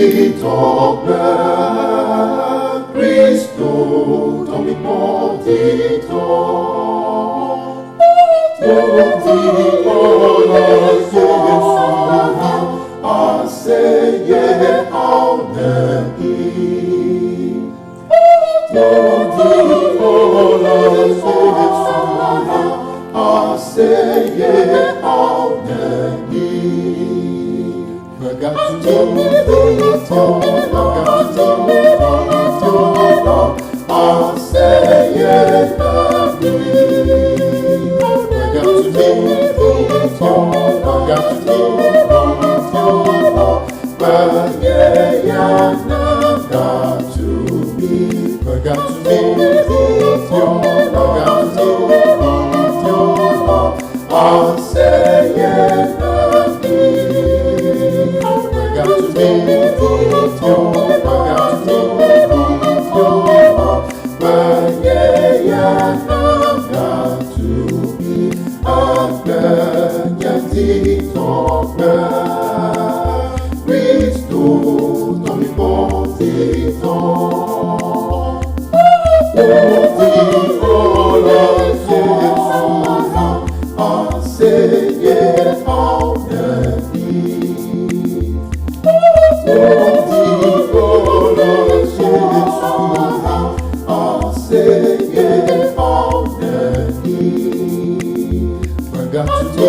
Dzidzɔ Gbe, Kristo to MEKPO Dzidzɔ. Toti ola Jesusa, aseye aunegi. Toti ola Jesusa, aseye aunegi. Egbe Nye Dzidzɔ Gbe, Kristo to MEKPO Dzidzɔ. Toti ola Jesusa, aseye aunegi. Toti ola Jesusa, aseye aunegi. Got to